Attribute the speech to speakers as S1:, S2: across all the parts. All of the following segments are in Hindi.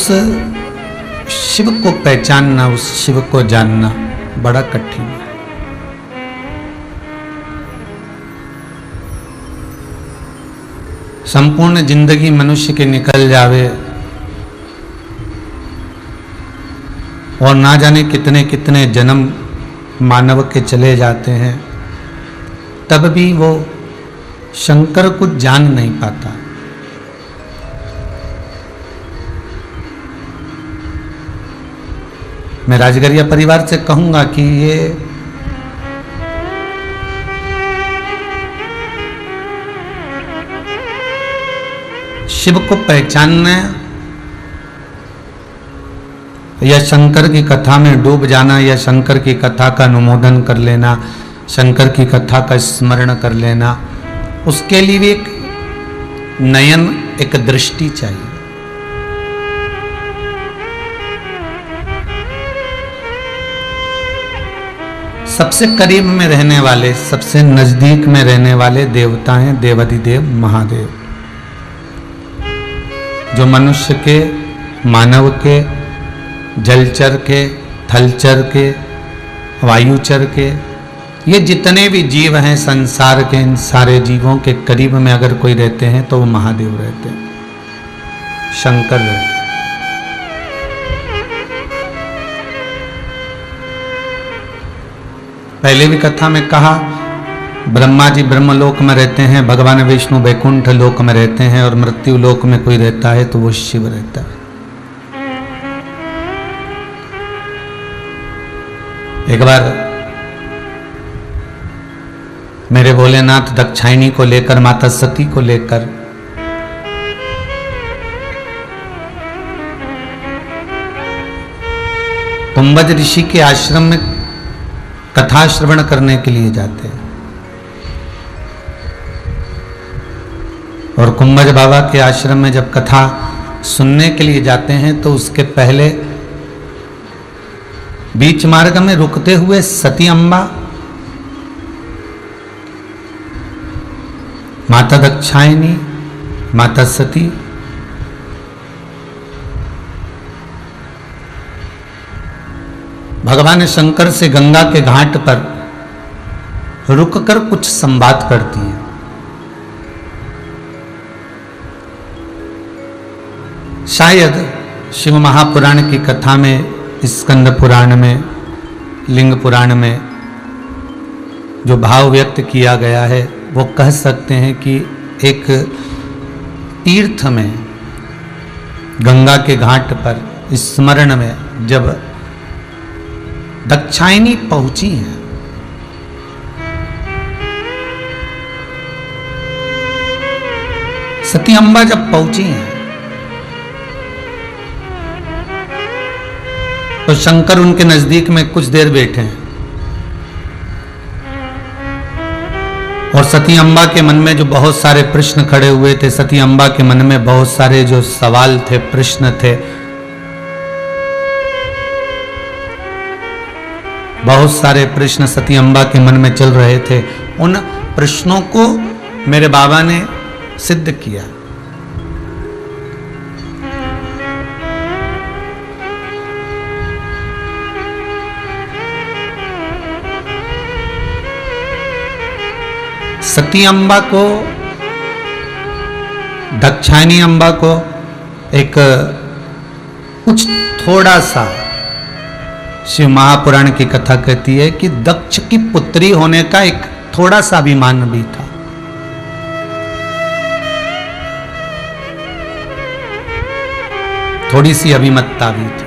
S1: उस शिव को पहचानना, उस शिव को जानना बड़ा कठिन है। संपूर्ण जिंदगी मनुष्य के निकल जावे और ना जाने कितने कितने जन्म मानव के चले जाते हैं, तब भी वो शंकर को जान नहीं पाता। मैं राजगरिया परिवार से कहूंगा कि ये शिव को पहचानना या शंकर की कथा में डूब जाना या शंकर की कथा का अनुमोदन कर लेना, शंकर की कथा का स्मरण कर लेना, उसके लिए भी एक नयन, एक दृष्टि चाहिए। सबसे करीब में रहने वाले, सबसे नजदीक में रहने वाले देवता हैं देवाधिदेव महादेव, जो मनुष्य के, मानव के, जलचर के, थलचर के, वायुचर के, ये जितने भी जीव हैं संसार के, इन सारे जीवों के करीब में अगर कोई रहते हैं तो वो महादेव रहते हैं, शंकर रहते हैं। पहले भी कथा में कहा, ब्रह्मा जी ब्रह्मलोक में रहते हैं, भगवान विष्णु वैकुंठ लोक में रहते हैं, और मृत्यु लोक में कोई रहता है तो वो शिव रहता है। एक बार मेरे भोलेनाथ दक्षायनी को लेकर, माता सती को लेकर कुंभज ऋषि के आश्रम में कथा श्रवण करने के लिए जाते हैं, और कुंभज बाबा के आश्रम में जब कथा सुनने के लिए जाते हैं तो उसके पहले बीच मार्ग में रुकते हुए सती अम्बा, माता दक्षायनी, माता सती, भगवान शंकर से गंगा के घाट पर रुककर कुछ संवाद करती हैं। शायद शिव महापुराण की कथा में, स्कंद पुराण में, लिंग पुराण में जो भाव व्यक्त किया गया है वो कह सकते हैं कि एक तीर्थ में, गंगा के घाट पर स्मरण में जब दक्षायनी पहुंची हैं, सती अम्बा जब पहुंची हैं तो शंकर उनके नजदीक में कुछ देर बैठे हैं, और सती अम्बा के मन में जो बहुत सारे प्रश्न खड़े हुए थे, सती अम्बा के मन में बहुत सारे जो सवाल थे, प्रश्न थे, बहुत सारे प्रश्न सती अम्बा के मन में चल रहे थे। उन प्रश्नों को मेरे बाबा ने सिद्ध किया। सती अम्बा को, दक्षायनी अम्बा को एक कुछ थोड़ा सा, शिव महापुराण की कथा कहती है कि दक्ष की पुत्री होने का एक थोड़ा सा अभिमान भी था। थोड़ी सी अभिमतता भी थी।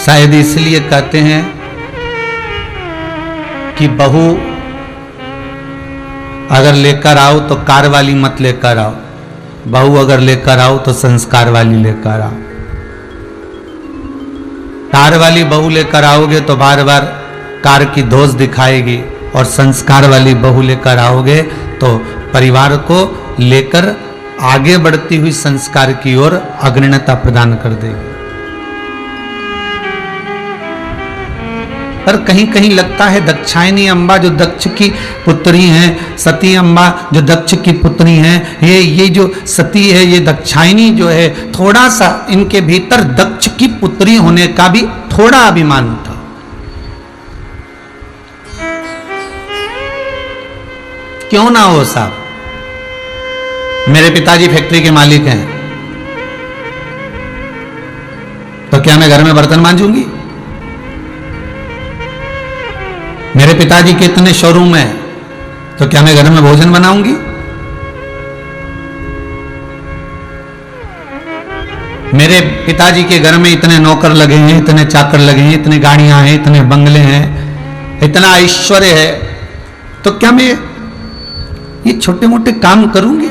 S1: शायद इसलिए कहते हैं कि बहू अगर लेकर आओ तो कार वाली मत लेकर आओ, बहू अगर लेकर आओ तो संस्कार वाली लेकर आओ। कार वाली बहू लेकर आओगे तो बार बार कार की दोष दिखाएगी, और संस्कार वाली बहू लेकर आओगे तो परिवार को लेकर आगे बढ़ती हुई संस्कार की ओर अग्रणता प्रदान कर देगी। पर कहीं कहीं लगता है दक्षायनी अम्बा जो दक्ष की पुत्री हैं, सती अम्बा जो दक्ष की पुत्री हैं, ये जो सती है, ये दक्षायनी जो है, थोड़ा सा इनके भीतर दक्ष की पुत्री होने का भी थोड़ा अभिमान था। क्यों ना हो साहब, मेरे पिताजी फैक्ट्री के मालिक हैं, तो क्या मैं घर में बर्तन मांजूंगी? मेरे पिताजी के इतने शोरूम हैं, तो क्या मैं घर में भोजन बनाऊंगी? मेरे पिताजी के घर में इतने नौकर लगे हैं, इतने चाकर लगे हैं, इतनी गाड़ियां हैं, इतने बंगले हैं, इतना ऐश्वर्य है, तो क्या मैं ये छोटे मोटे काम करूंगी?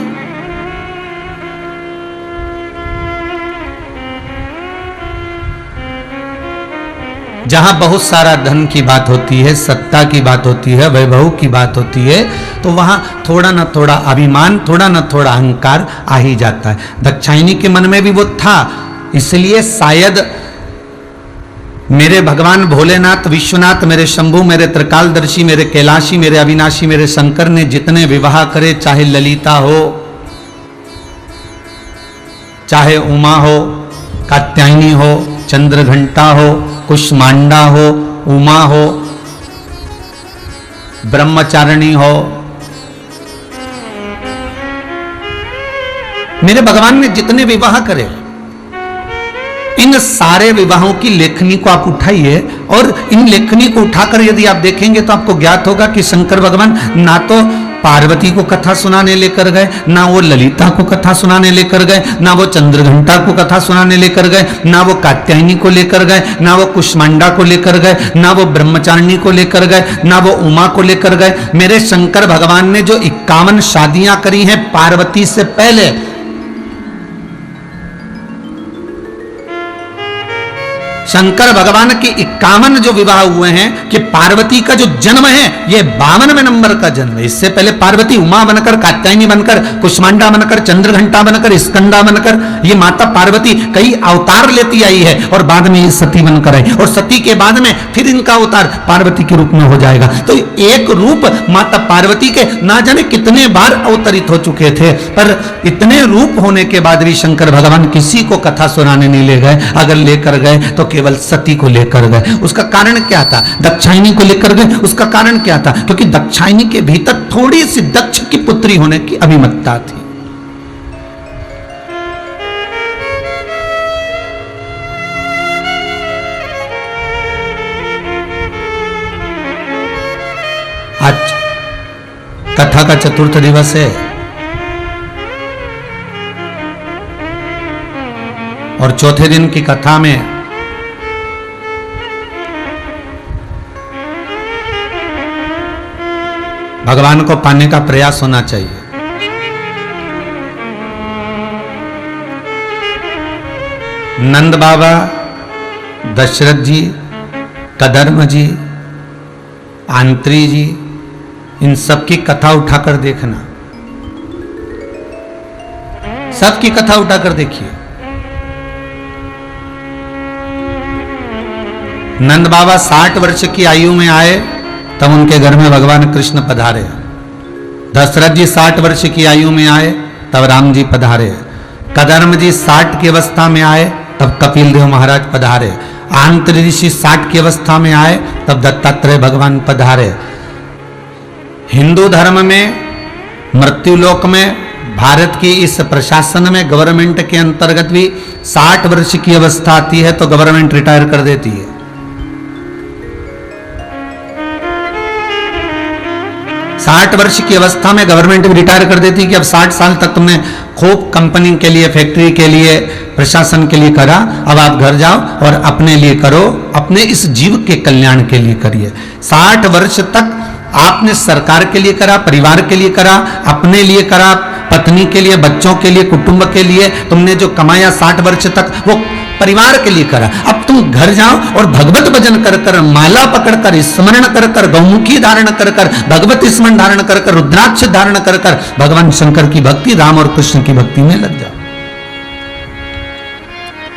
S1: जहां बहुत सारा धन की बात होती है, सत्ता की बात होती है, वैभव की बात होती है, तो वहां थोड़ा ना थोड़ा अभिमान, थोड़ा ना थोड़ा अहंकार आ ही जाता है। दक्षायनी के मन में भी वो था, इसलिए शायद मेरे भगवान भोलेनाथ, विश्वनाथ, मेरे शंभु, मेरे त्रिकालदर्शी, मेरे कैलाशी, मेरे अविनाशी, मेरे शंकर ने जितने विवाह करे, चाहे ललिता हो, चाहे उमा हो, कात्यायनी हो, चंद्रघंटा हो, कुष्मांडा हो, उमा हो, ब्रह्मचारिणी हो, मेरे भगवान ने जितने विवाह करे, इन सारे विवाहों की लेखनी को आप उठाइए, और इन लेखनी को उठाकर यदि आप देखेंगे तो आपको ज्ञात होगा कि शंकर भगवान ना तो पार्वती को कथा सुनाने लेकर गए, ना वो ललिता को कथा सुनाने लेकर गए, ना वो चंद्रघंटा को कथा सुनाने लेकर गए, ना वो कात्यायनी को लेकर गए, ना वो कुष्मांडा को लेकर गए, ना वो ब्रह्मचारिणी को लेकर गए, ना वो उमा को लेकर गए। मेरे शंकर भगवान ने जो 51 शादियां करी हैं पार्वती से पहले, शंकर भगवान के 51 जो विवाह हुए हैं, कि पार्वती का जो जन्म है ये 52वें नंबर का जन्म है। इससे पहले पार्वती उमा बनकर, कात्यायनी बनकर, कुष्मांडा बनकर, चंद्रघंटा बनकर, स्कंदा बनकर, ये माता पार्वती कई अवतार लेती आई है, और बाद में ये सती बनकर आई, और सती के बाद में फिर इनका अवतार पार्वती के रूप में हो जाएगा। तो एक रूप माता पार्वती के ना जाने कितने बार अवतरित हो चुके थे, पर इतने रूप होने के बाद भी शंकर भगवान किसी को कथा सुनाने नहीं ले गए। अगर लेकर गए तो केवल सती को लेकर गए। उसका कारण क्या था? दक्षायनी को लेकर गए, उसका कारण क्या था? क्योंकि दक्षायनी के भीतर थोड़ी सी दक्ष की पुत्री होने की अभिमतता थी। आज कथा का चतुर्थ दिवस है, और चौथे दिन की कथा में भगवान को पाने का प्रयास होना चाहिए। नंद बाबा, दशरथ जी, कदर्म जी, आंत्री जी, इन सब की कथा उठाकर देखना, सबकी कथा उठाकर देखिए। नंद बाबा 60 वर्ष की आयु में आए, तब उनके घर में भगवान कृष्ण पधारे। दशरथ जी 60 वर्ष की आयु में आए, तब राम जी पधारे। कदर्म जी 60 की अवस्था में आए, तब कपिल देव महाराज पधारे। आंत्री ऋषि 60 की अवस्था में आए, तब दत्तात्रेय भगवान पधारे। हिंदू धर्म में मृत्युलोक में, भारत की इस प्रशासन में, गवर्नमेंट के अंतर्गत भी 60 वर्ष की अवस्था आती है तो गवर्नमेंट रिटायर कर देती है। 60 वर्ष की अवस्था में गवर्नमेंट भी रिटायर कर देती कि अब 60 साल तक तुमने खूब कंपनी के लिए, फैक्ट्री के लिए, प्रशासन के लिए करा, अब आप घर जाओ और अपने लिए करो, अपने इस जीव के कल्याण के लिए करिए। 60 वर्ष तक आपने सरकार के लिए करा, परिवार के लिए करा, अपने लिए करा, पत्नी के लिए, बच्चों के लिए, कुटुंब के लिए तुमने जो कमाया 60 वर्ष तक वो परिवार के लिए करा। अब तुम घर जाओ और भगवत भजन कर कर, माला पकड़ कर, स्मरण कर कर, गौमुखी धारण कर कर, भगवत स्मरण धारण कर कर, रुद्राक्ष धारण कर कर भगवान शंकर की भक्ति, राम और कृष्ण की भक्ति में लग जाओ।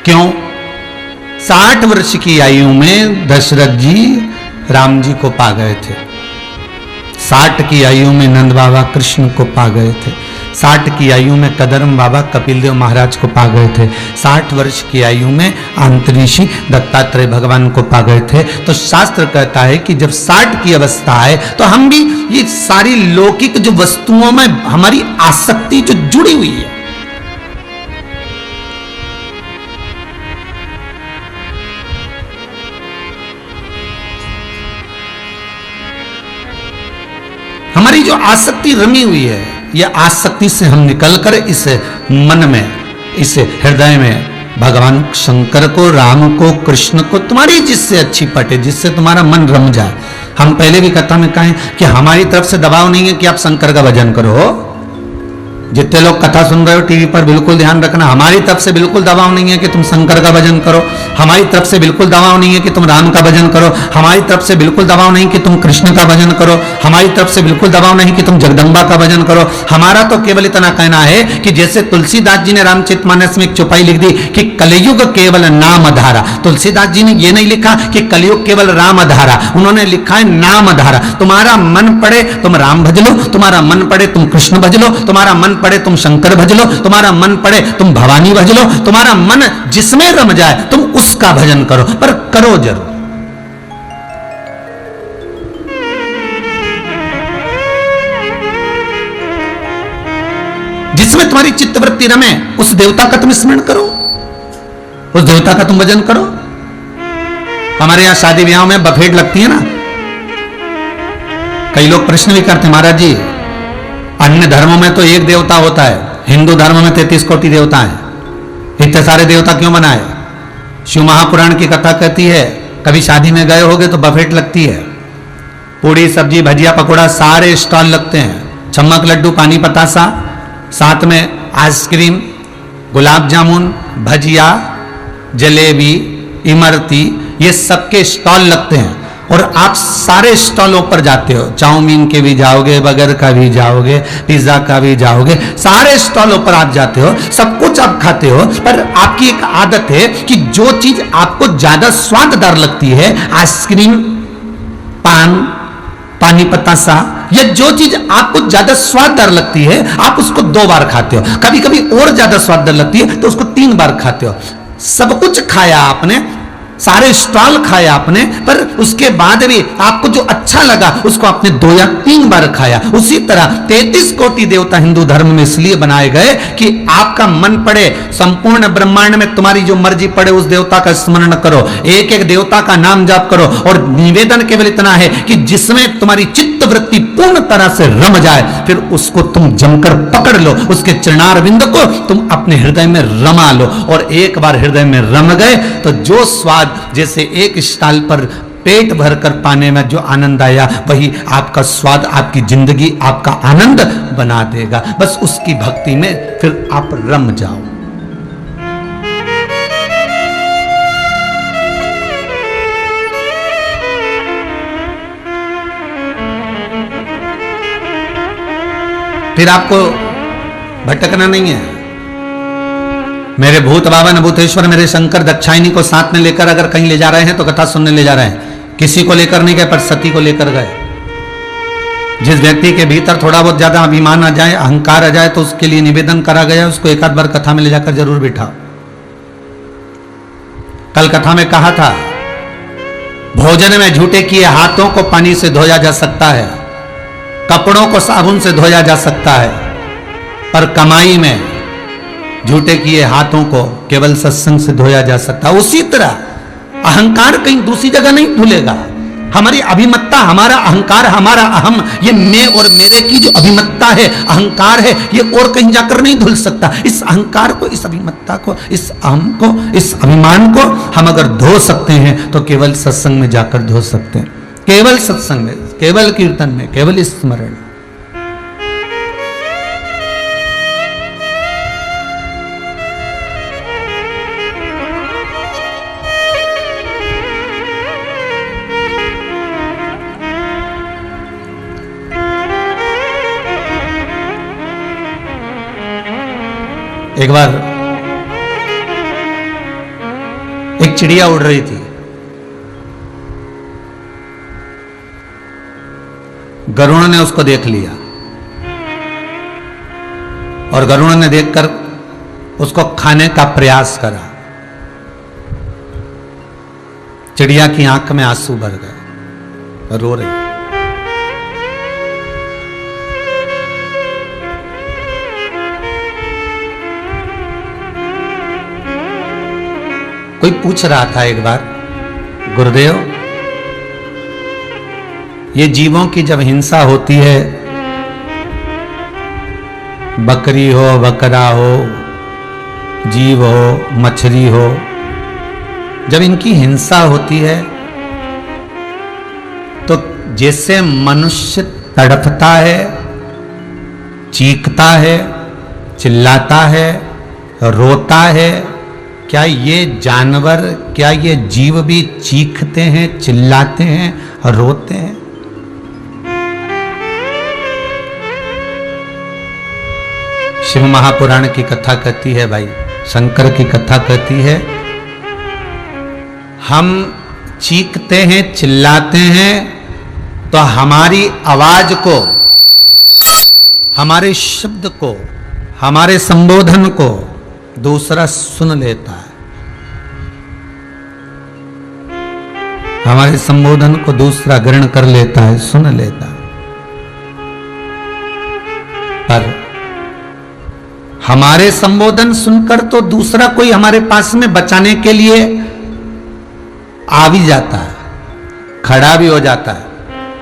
S1: क्यों? 60 वर्ष की आयु में दशरथ जी राम जी को पा गए थे। 60 की आयु में नंद बाबा कृष्ण को पा गए थे। 60 की आयु में कदरम बाबा कपिल देव महाराज को पा गए थे। 60 वर्ष की आयु में अंतरिषि दत्तात्रेय भगवान को पा गए थे। तो शास्त्र कहता है कि जब 60 की अवस्था आए तो हम भी ये सारी लौकिक जो वस्तुओं में हमारी आसक्ति जो जुड़ी हुई है, हमारी जो आसक्ति रमी हुई है, यह आसक्ति से हम निकलकर इस मन में, इस हृदय में भगवान शंकर को, राम को, कृष्ण को, तुम्हारी जिससे अच्छी पटे, जिससे तुम्हारा मन रम जाए। हम पहले भी कथा में कहें कि हमारी तरफ से दबाव नहीं है कि आप शंकर का भजन करो। जितने लोग कथा सुन रहे हो टीवी पर, बिल्कुल ध्यान रखना, हमारी तरफ से बिल्कुल दबाव नहीं है कि तुम शंकर का भजन करो। हमारी तरफ से बिल्कुल दबाव नहीं है कि तुम राम का भजन करो। हमारी तरफ से बिल्कुल दबाव नहीं कि तुम कृष्ण का भजन करो। हमारी तरफ से बिल्कुल दबाव नहीं कि तुम जगदम्बा का भजन करो। हमारा तो केवल इतना कहना है कि जैसे तुलसीदास जी ने रामचरितमानस में एक चौपाई लिख दी कि कलयुग केवल नाम धारा। तुलसीदास जी ने यह नहीं लिखा कि कलयुग केवल राम धारा, उन्होंने लिखा है नाम धारा। तुम्हारा मन पड़े तुम राम भज लो, तुम्हारा मन पड़े तुम कृष्ण भज लो, तुम्हारा मन पड़े तुम शंकर भज लो, तुम्हारा मन पड़े तुम भवानी भज लो, तुम्हारा मन जिसमें रम जाए तुम उसका भजन करो, पर करो जरूर। जिसमें तुम्हारी चित्तवृत्ति रमे उस देवता का तुम स्मरण करो, उस देवता का तुम भजन करो। हमारे यहां शादी ब्याह में बफेट लगती है ना, कई लोग प्रश्न भी करते महाराज जी अन्य धर्मों में तो एक देवता होता है, हिंदू धर्म में 33 कोटि देवता हैं, इतने सारे देवता क्यों बनाए? शिव महापुराण की कथा कहती है कभी शादी में गए होगे तो बफेट लगती है, पूड़ी सब्जी भजिया पकौड़ा सारे स्टॉल लगते हैं, चम्मक लड्डू पानी पतासा, साथ में आइसक्रीम, गुलाब जामुन, भजिया, जलेबी, इमरती, ये सबके स्टॉल लगते हैं। और आप सारे स्टॉलों पर जाते हो, चाउमीन के भी जाओगे, बर्गर का भी जाओगे, पिज्जा का भी जाओगे, सारे स्टॉलों पर आप जाते हो, सब कुछ आप खाते हो। पर आपकी एक आदत है कि जो चीज आपको ज्यादा स्वाददार लगती है, आइसक्रीम, पान, पानी पतासा, या जो चीज आपको ज्यादा स्वाददार लगती है आप उसको 2 बार खाते हो, कभी कभी और ज्यादा स्वाददार लगती है तो उसको 3 बार खाते हो। सब कुछ खाया आपने, सारे स्टॉल खाए आपने, पर उसके बाद भी आपको जो अच्छा लगा उसको आपने 2 या 3 बार खाया। उसी तरह 33 कोटि देवता हिंदू धर्म में इसलिए बनाए गए कि आपका मन पड़े, संपूर्ण ब्रह्मांड में तुम्हारी जो मर्जी पड़े उस देवता का स्मरण करो, एक एक देवता का नाम जाप करो। और निवेदन केवल इतना है कि जिसमें तुम्हारी चित्त वृत्ति पूर्ण तरह से रम जाए फिर उसको तुम जमकर पकड़ लो, उसके चरणारविंद को तुम अपने हृदय में रमा लो। और एक बार हृदय में रम गए तो जो स्वाद, जैसे एक स्टाल पर पेट भरकर पाने में जो आनंद आया वही आपका स्वाद, आपकी जिंदगी, आपका आनंद बना देगा। बस उसकी भक्ति में फिर आप रम जाओ। फिर आपको भटकना नहीं है। मेरे भूत बाबा न भूतेश्वर, मेरे शंकर दक्षायनी को साथ में लेकर अगर कहीं ले जा रहे हैं तो कथा सुनने ले जा रहे हैं। किसी को लेकर नहीं गए पर सती को लेकर गए। जिस व्यक्ति के भीतर थोड़ा बहुत ज्यादा अभिमान आ जाए, अहंकार आ जाए, तो उसके लिए निवेदन करा गया उसको एक आध बार कथा में ले जाकर जरूर बिठाओ। कल कथा में कहा था भोजन में झूठे किए हाथों को पानी से धोया जा सकता है, कपड़ों को साबुन से धोया जा सकता है, पर कमाई में झूठे किए हाथों को केवल सत्संग से धोया जा सकता है। उसी तरह अहंकार कहीं दूसरी जगह नहीं धुलेगा। हमारी अभिमत्ता, हमारा अहंकार, हमारा अहम, ये मैं और मेरे की जो अभिमत्ता है, अहंकार है, ये और कहीं जाकर नहीं धुल सकता। इस अहंकार को, इस अभिमत्ता को, इस अहम को, इस अभिमान को हम अगर धो सकते हैं तो केवल सत्संग में जाकर धो सकते हैं। केवल सत्संग में, केवल कीर्तन में, केवल स्मरण। एक बार एक चिड़िया उड़ रही थी, गरुड़ ने उसको देख लिया और गरुड़ ने देखकर उसको खाने का प्रयास करा। चिड़िया की आंख में आंसू भर गए, रो रही। कोई पूछ रहा था एक बार, गुरुदेव ये जीवों की जब हिंसा होती है, बकरी हो, बकरा हो, जीव हो, मछली हो, जब इनकी हिंसा होती है तो जैसे मनुष्य तड़पता है, चीखता है, चिल्लाता है, रोता है, क्या ये जानवर, क्या ये जीव भी चीखते हैं, चिल्लाते हैं और रोते हैं? शिव महापुराण की कथा कहती है भाई, शंकर की कथा कहती है, हम चीखते हैं, चिल्लाते हैं तो हमारी आवाज को, हमारे शब्द को, हमारे संबोधन को दूसरा सुन लेता है। हमारे संबोधन को दूसरा ग्रहण कर लेता है, सुन लेता है। पर हमारे संबोधन सुनकर तो दूसरा कोई हमारे पास में बचाने के लिए आ भी जाता है, खड़ा भी हो जाता है,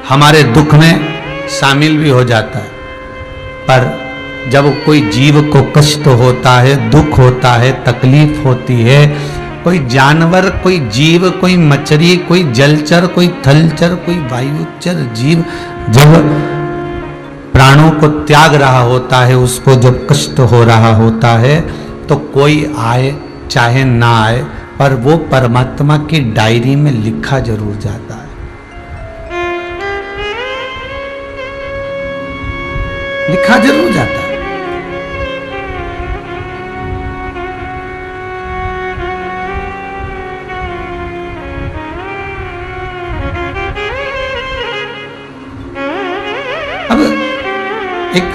S1: हमारे दुख में शामिल भी हो जाता है। पर जब कोई जीव को कष्ट होता है, दुख होता है, तकलीफ होती है, कोई जानवर, कोई जीव, कोई मछली, कोई जलचर, कोई थलचर, कोई वायुचर जीव जब प्राणों को त्याग रहा होता है, उसको जब कष्ट हो रहा होता है, तो कोई आए चाहे ना आए, पर वो परमात्मा की डायरी में लिखा जरूर जाता है। लिखा जरूर जाता है। अब एक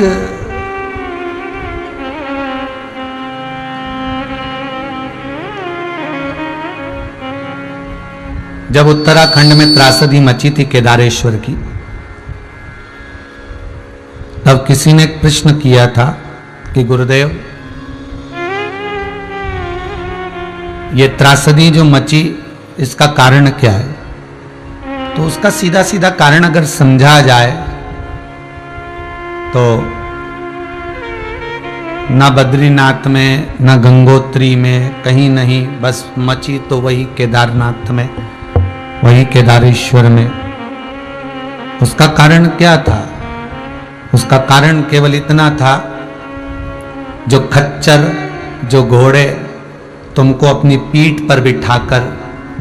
S1: जब उत्तराखंड में त्रासदी मची थी केदारेश्वर की, तब किसी ने प्रश्न किया था कि गुरुदेव ये त्रासदी जो मची इसका कारण क्या है? तो उसका सीधा सीधा कारण अगर समझा जाए तो ना बद्रीनाथ में ना गंगोत्री में कहीं नहीं, बस मची तो वही केदारनाथ में, वही केदारेश्वर में। उसका कारण क्या था? उसका कारण केवल इतना था, जो खच्चर, जो घोड़े तुमको अपनी पीठ पर बिठाकर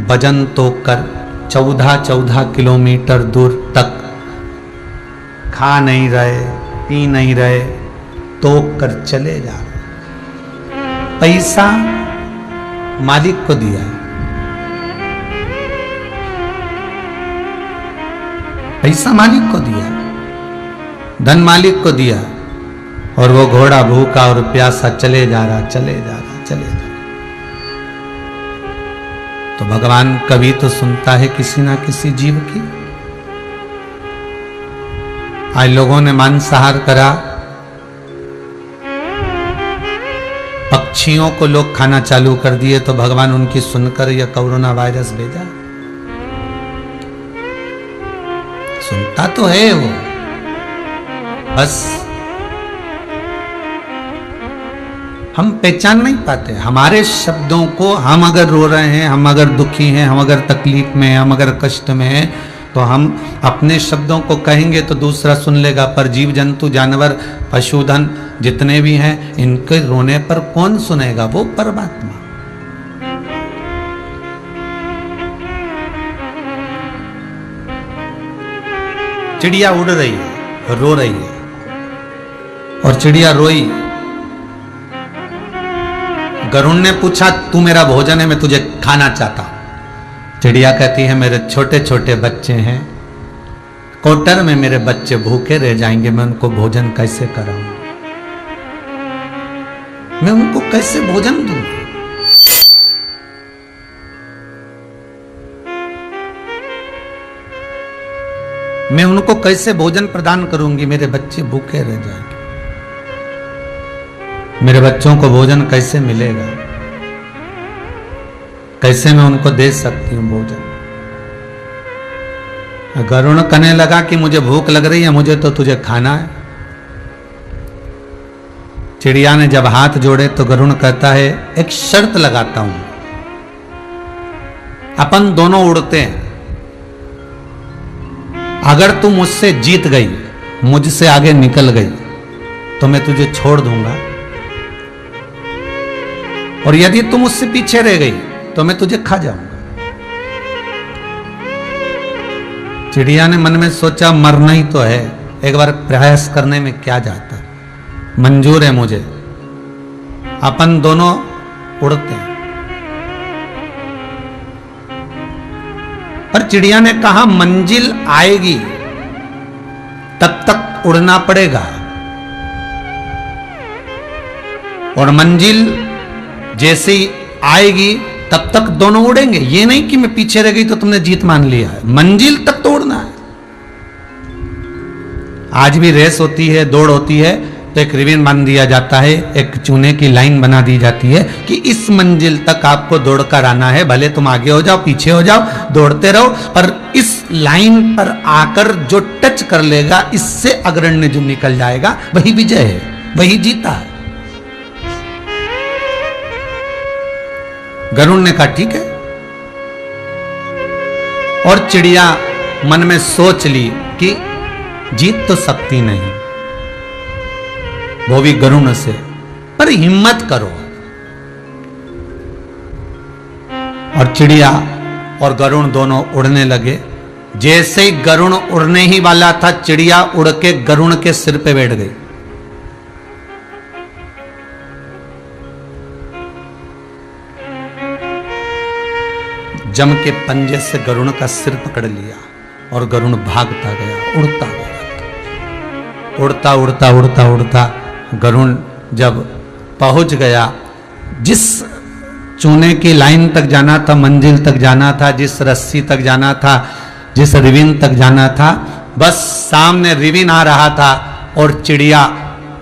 S1: वजन तोड़कर 14-14 किलोमीटर दूर तक खा नहीं रहे, पी नहीं रहे, तोड़ कर चले जा रहे। पैसा मालिक को दिया, पैसा मालिक को दिया, धन मालिक को दिया, और वो घोड़ा भूखा और प्यासा चले जा रहा, चले जा रहा, चले जा रहा। तो भगवान कभी तो सुनता है किसी ना किसी जीव की। आज लोगों ने मांसाहार करा, पक्षियों को लोग खाना चालू कर दिए, तो भगवान उनकी सुनकर यह कोरोना वायरस भेजा। सुनता तो है वो, बस हम पहचान नहीं पाते हमारे शब्दों को। हम अगर रो रहे हैं, हम अगर दुखी हैं, हम अगर तकलीफ में हैं, हम अगर कष्ट में हैं, तो हम अपने शब्दों को कहेंगे तो दूसरा सुन लेगा। पर जीव जंतु, जानवर, पशुधन जितने भी हैं, इनके रोने पर कौन सुनेगा? वो परमात्मा। चिड़िया उड़ रही है, रो रही है, और चिड़िया रोई। गरुड़ ने पूछा, तू मेरा भोजन है, मैं तुझे खाना चाहता हूं। चिड़िया कहती है, मेरे छोटे छोटे बच्चे हैं, कोटर में मेरे बच्चे भूखे रह जाएंगे, मैं उनको भोजन कैसे कराऊं? मैं उनको कैसे भोजन दूं? मैं उनको कैसे भोजन प्रदान करूंगी? मेरे बच्चे भूखे रह जाएंगे। मेरे बच्चों को भोजन कैसे मिलेगा? कैसे मैं उनको दे सकती हूं भोजन? गरुण कहने लगा कि मुझे भूख लग रही है, मुझे तो तुझे खाना है। चिड़िया ने जब हाथ जोड़े तो गरुण कहता है, एक शर्त लगाता हूं, अपन दोनों उड़ते हैं, अगर तू मुझसे जीत गई, मुझसे आगे निकल गई, तो मैं तुझे छोड़ दूंगा, और यदि तू मुझसे पीछे रह गई तो मैं तुझे खा जाऊंगा। चिड़िया ने मन में सोचा, मरना ही तो है, एक बार प्रयास करने में क्या जाता है, मंजूर है मुझे, अपन दोनों उड़ते हैं। पर चिड़िया ने कहा, मंजिल आएगी तब तक उड़ना पड़ेगा, और मंजिल जैसे ही आएगी तब तक दोनों उड़ेंगे। ये नहीं कि मैं पीछे रह गई तो तुमने जीत मान लिया है, मंजिल तक तो उड़ना है। आज भी रेस होती है, दौड़ होती है, तो एक रिबन बांध दिया जाता है, एक चूने की लाइन बना दी जाती है कि इस मंजिल तक आपको दौड़कर आना है, भले तुम आगे हो जाओ पीछे हो जाओ, दौड़ते रहो, पर इस लाइन पर आकर जो टच कर लेगा, इससे अग्रण्य जो निकल जाएगा वही विजय है, वही जीता है। गरुड़ ने कहा ठीक है, और चिड़िया मन में सोच ली कि जीत तो सकती नहीं, वो भी गरुड़ से, पर हिम्मत करो। और चिड़िया और गरुड़ दोनों उड़ने लगे। जैसे ही गरुड़ उड़ने ही वाला था, चिड़िया उड़ के गरुड़ के सिर पे बैठ गई। जम के पंजे से गरुड़ का सिर पकड़ लिया और गरुड़ भागता गया, उड़ता गया, उड़ता उड़ता उड़ता उड़ता गरुड़ जब पहुंच गया, जिस चूने की लाइन तक जाना था, मंजिल तक जाना था, जिस रस्सी तक जाना था, जिस रिबन तक जाना था, बस सामने रिबन आ रहा था और चिड़िया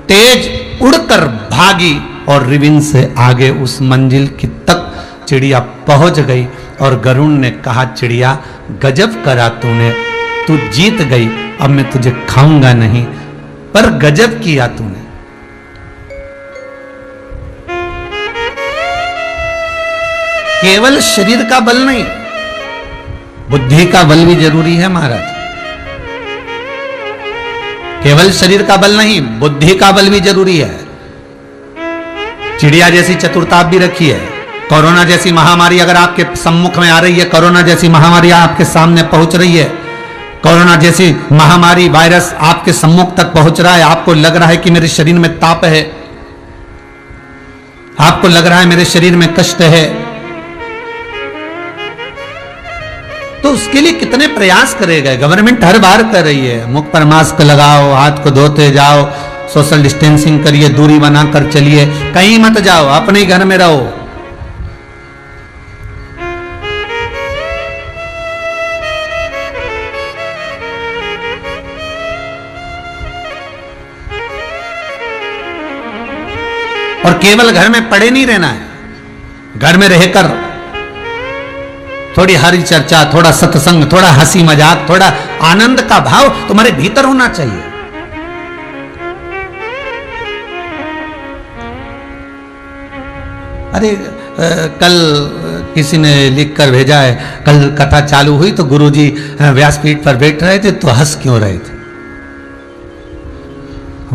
S1: तेज उड़कर भागी और रिबन से आगे उस मंजिल की तक चिड़िया पहुंच गई। और गरुड़ ने कहा, चिड़िया गजब करा तूने, तू जीत गई, अब मैं तुझे खाऊंगा नहीं, पर गजब किया तूने। केवल शरीर का बल नहीं, बुद्धि का बल भी जरूरी है महाराज। केवल शरीर का बल नहीं, बुद्धि का बल भी जरूरी है। चिड़िया जैसी चतुरता भी रखी है। कोरोना जैसी महामारी अगर आपके सम्मुख में आ रही है, कोरोना जैसी महामारी आपके सामने पहुंच रही है, कोरोना जैसी महामारी वायरस आपके सम्मुख तक पहुंच रहा है, आपको लग रहा है कि मेरे शरीर में ताप है, आपको लग रहा है मेरे शरीर में कष्ट है, तो उसके लिए कितने प्रयास करेगा। गवर्नमेंट हर बार कर रही है, मुख पर मास्क लगाओ, हाथ को धोते जाओ, सोशल डिस्टेंसिंग करिए, दूरी बनाकर चलिए, कहीं मत जाओ, अपने ही घर में रहो। और केवल घर में पड़े नहीं रहना है, घर में रहकर थोड़ी हरी चर्चा, थोड़ा सत्संग, थोड़ा हंसी मजाक, थोड़ा आनंद का भाव तुम्हारे भीतर होना चाहिए। अरे कल किसी ने लिख कर भेजा है, कल कथा चालू हुई तो गुरुजी व्यासपीठ पर बैठ रहे थे, तो हंस क्यों रहे थे,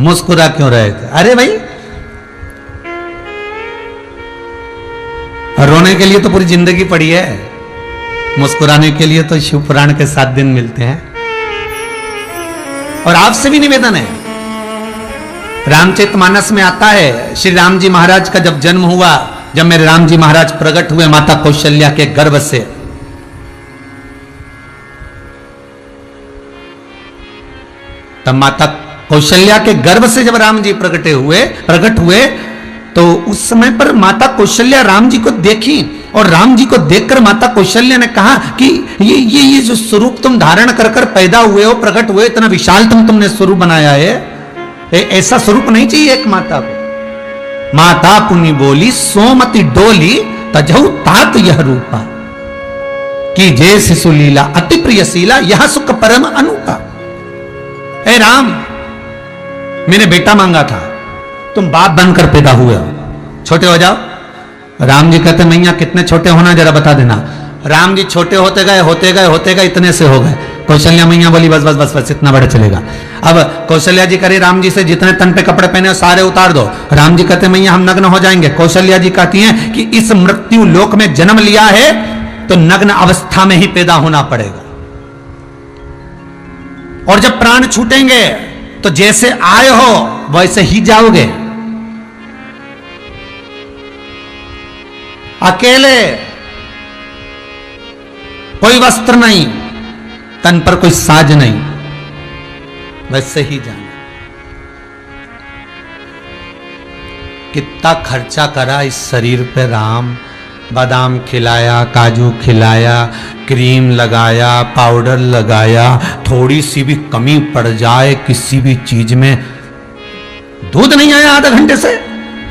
S1: मुस्कुरा क्यों रहे थे? अरे भाई, रोने के लिए तो पूरी जिंदगी पड़ी है, मुस्कुराने के लिए तो शिव पुराण के 7 दिन मिलते हैं। और आपसे भी निवेदन है, रामचरितमानस में आता है, श्री राम जी महाराज का जब जन्म हुआ, जब मेरे राम जी महाराज प्रकट हुए माता कौशल्या के गर्भ से, तब माता कौशल्या के गर्भ से जब राम जी प्रकट हुए तो उस समय पर माता कौशल्या राम जी को देखी और राम जी को देखकर माता कौशल्या ने कहा कि ये जो स्वरूप तुम धारण कर कर पैदा हुए हो, प्रकट हुए, इतना विशाल तुमने स्वरूप बनाया है, ऐसा स्वरूप नहीं चाहिए एक माता को। माता पुनि बोली सोमति डोली तजहु तात यह रूपा कि जय शिशु लीला अति प्रियशीला यह सुख परम अनुपा। हे राम, मैंने बेटा मांगा था, तुम बाप बनकर पैदा हुए हो, छोटे हो जाओ। राम जी कहते मैया कितने छोटे होना जरा बता देना। राम जी छोटे होते गए इतने से हो गए। कौशल्या मैया बोली बस बस बस बस इतना बड़ा चलेगा। अब कौशल्या जी करे राम जी से जितने तन पे कपड़े पहने सारे उतार दो। राम जी कहते मैया हम नग्न हो जाएंगे। कौशल्या जी कहती हैं कि इस मृत्यु लोक में जन्म लिया है तो नग्न अवस्था में ही पैदा होना पड़ेगा, और जब प्राण छूटेंगे तो जैसे आए हो वैसे ही जाओगे। अकेले, कोई वस्त्र नहीं, तन पर कोई साज नहीं, वैसे ही जाना। कितना खर्चा करा इस शरीर पे राम, बादाम खिलाया, काजू खिलाया, क्रीम लगाया, पाउडर लगाया, थोड़ी सी भी कमी पड़ जाए किसी भी चीज में। दूध नहीं आया आधा घंटे से,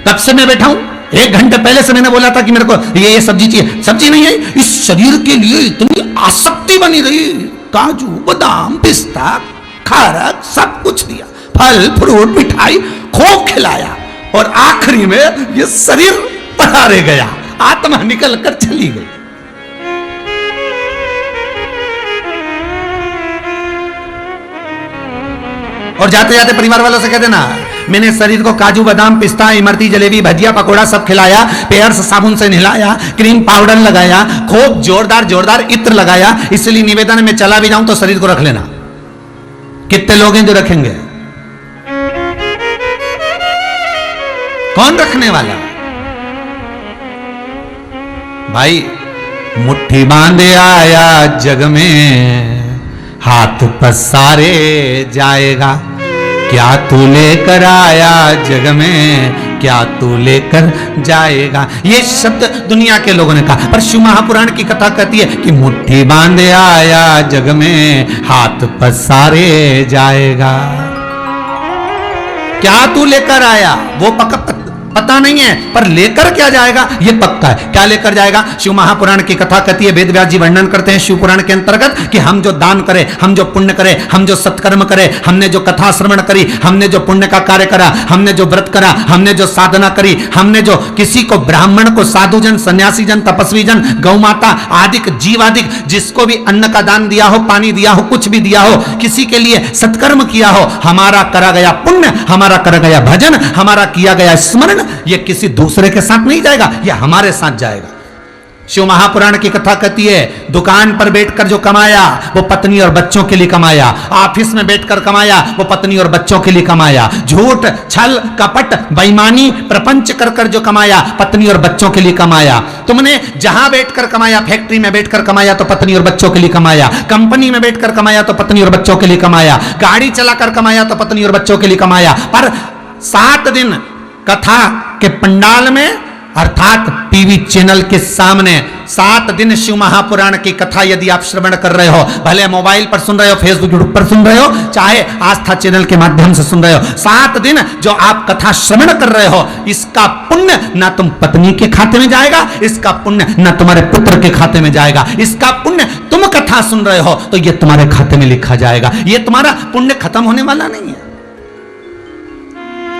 S1: तब से मैं बैठा हूं। 1 घंटे पहले से मैंने बोला था कि मेरे को ये सब्जी चाहिए, सब्जी नहीं आई। इस शरीर के लिए इतनी आसक्ति बनी रही, काजू बादाम पिस्ता खारक सब कुछ दिया, फल फ्रूट मिठाई खूब खिलाया, और आखिरी में ये शरीर पड़ा रह गया, आत्मा निकल कर चली गई। और जाते जाते परिवार वालों से कह देना मैंने शरीर को काजू बादाम पिस्ता इमरती जलेबी भजिया पकोड़ा सब खिलाया, पेयर्स साबुन से नहलाया, क्रीम पाउडर लगाया, खूब जोरदार इत्र लगाया, इसलिए निवेदन में चला भी जाऊं तो शरीर को रख लेना। कितने लोग हैं जो रखेंगे? कौन रखने वाला? भाई मुट्ठी बांधे आया जग में, हाथ पसारे जाएगा, क्या तू लेकर आया जग में, क्या तू लेकर जाएगा। ये शब्द दुनिया के लोगों ने कहा, पर शिव महापुराण की कथा कहती है कि मुट्ठी बांधे आया जग में, हाथ पसारे जाएगा। क्या तू लेकर आया वो पता नहीं है, पर लेकर क्या जाएगा ये पक्का है। क्या लेकर जाएगा? शिव महापुराण की कथा कहती है, वेद व्यास जी वर्णन करते हैं शिव पुराण के अंतर्गत कि हम जो दान करें, हम जो पुण्य करें, हम जो सत्कर्म करें, हमने जो कथा श्रवण करी, हमने जो पुण्य का कार्य करा, हमने जो व्रत करा, हमने जो साधना करी, हमने जो किसी को ब्राह्मण को, साधु जन, सन्यासी जन, तपस्वी जन, गौ माता आदिक जीवादिक जिसको भी अन्न का दान दिया हो, पानी दिया हो, कुछ भी दिया हो, किसी के लिए सत्कर्म किया हो, हमारा करा गया पुण्य, हमारा करा गया भजन, हमारा किया गया स्मरण, ये किसी दूसरे के साथ नहीं जाएगा, ये हमारे साथ जाएगा। शिव महापुराण की कथा कहती है, दुकान पर बैठकर जो कमाया वो पत्नी और बच्चों के लिए कमाया, ऑफिस में बैठकर कमाया वो पत्नी और बच्चों के लिए कमाया, झूठ छल कपट बेईमानी प्रपंच कर कर जो कमाया पत्नी और बच्चों के लिए कमाया। तुमने जहां बैठकर कमाया, फैक्ट्री में बैठकर कमाया तो पत्नी और बच्चों के लिए कमाया, कंपनी में बैठकर कमाया तो पत्नी और बच्चों के लिए कमाया, गाड़ी चलाकर कमाया तो पत्नी और बच्चों के लिए कमाया। पर 7 दिन कथा के पंडाल में अर्थात टीवी चैनल के सामने 7 दिन शिव महापुराण की कथा यदि आप श्रवण कर रहे हो, भले मोबाइल पर सुन रहे हो, फेसबुक यूट्यूब पर सुन रहे हो, चाहे आस्था चैनल के माध्यम से सुन रहे हो, 7 दिन जो आप कथा श्रवण कर रहे हो, इसका पुण्य ना तुम पत्नी के खाते में जाएगा, इसका पुण्य ना तुम्हारे पुत्र के खाते में जाएगा, इसका पुण्य तुम कथा सुन रहे हो तो यह तुम्हारे खाते में लिखा जाएगा। यह तुम्हारा पुण्य खत्म होने वाला नहीं है।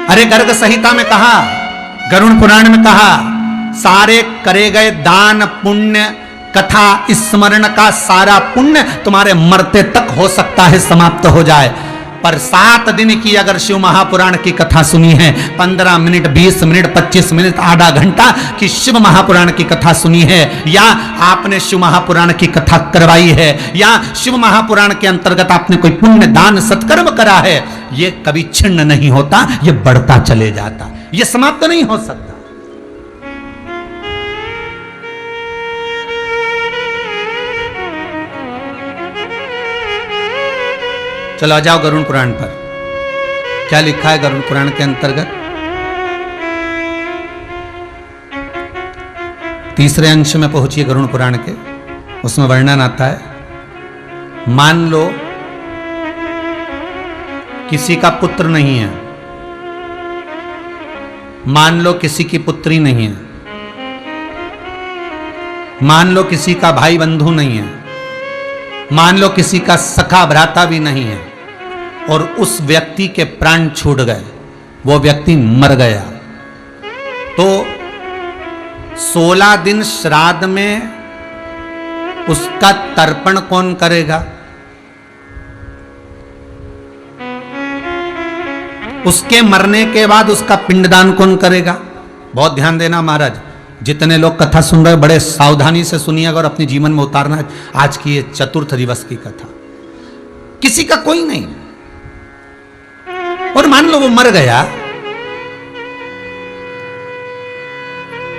S1: अरे गर्ग संहिता में कहा, गरुण पुराण में कहा, सारे करे गए दान पुण्य कथा स्मरण का सारा पुण्य तुम्हारे मरते तक हो सकता है समाप्त हो जाए, पर 7 दिन की अगर शिव महापुराण की कथा सुनी है, 15 मिनट 20 मिनट 25 मिनट आधा घंटा की शिव महापुराण की कथा सुनी है, या आपने शिव महापुराण की कथा करवाई है, या शिव महापुराण के अंतर्गत आपने कोई पुण्य दान सत्कर्म करा है, ये कभी छिन्न नहीं होता, ये बढ़ता चले जाता, ये समाप्त नहीं हो सकता। चलो आ जाओ गरुड़ पुराण पर। क्या लिखा है गरुड़ पुराण के अंतर्गत? तीसरे अंश में पहुंचिए गरुड़ पुराण के, उसमें वर्णन आता है, मान लो किसी का पुत्र नहीं है, मान लो किसी की पुत्री नहीं है, मान लो किसी का भाई बंधु नहीं है, मान लो किसी का सखा भ्राता भी नहीं है, और उस व्यक्ति के प्राण छूट गए, वो व्यक्ति मर गया, तो 16 दिन श्राद्ध में उसका तर्पण कौन करेगा? उसके मरने के बाद उसका पिंडदान कौन करेगा? बहुत ध्यान देना महाराज, जितने लोग कथा सुन रहे बड़े सावधानी से सुनिएगा और अपने जीवन में उतारना है आज की ये चतुर्थ दिवस की कथा। किसी का कोई नहीं, और मान लो वो मर गया,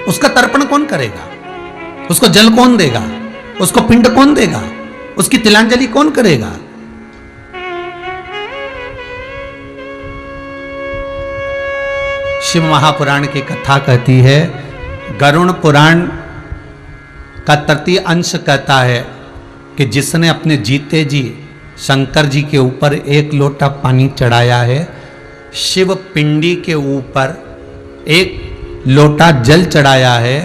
S1: उसका तर्पण कौन करेगा? उसको जल कौन देगा? उसको पिंड कौन देगा? उसकी तिलांजलि कौन करेगा? शिव महापुराण की कथा कहती है, गरुड़ पुराण का तृतीय अंश कहता है कि जिसने अपने जीते जी शंकर जी के ऊपर 1 लोटा पानी चढ़ाया है, शिव पिंडी के ऊपर 1 लोटा जल चढ़ाया है,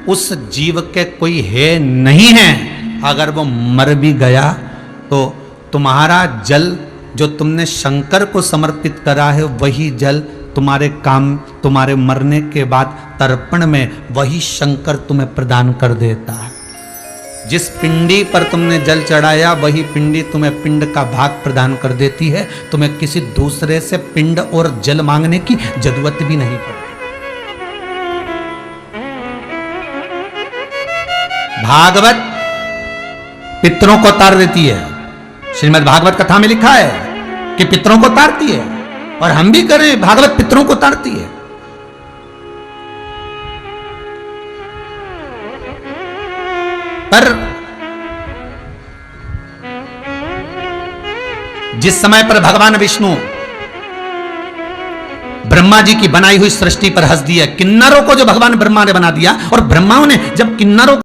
S1: उस जीव के कोई है नहीं है, अगर वो मर भी गया तो तुम्हारा जल जो तुमने शंकर को समर्पित करा है, वही जल तुम्हारे काम, तुम्हारे मरने के बाद तर्पण में वही शंकर तुम्हें प्रदान कर देता है। जिस पिंडी पर तुमने जल चढ़ाया वही पिंडी तुम्हें पिंड का भाग प्रदान कर देती है, तुम्हें किसी दूसरे से पिंड और जल मांगने की जरूरत भी नहीं पड़ती। भागवत पितरों को तार देती है, श्रीमद् भागवत कथा में लिखा है कि पितरों को तारती है, और हम भी करें, भागवत पितरों को तारती है। पर जिस समय पर भगवान विष्णु ब्रह्मा जी की बनाई हुई सृष्टि पर हंस दिया, किन्नरों को जो भगवान ब्रह्मा ने बना दिया, और ब्रह्माओं ने जब किन्नरों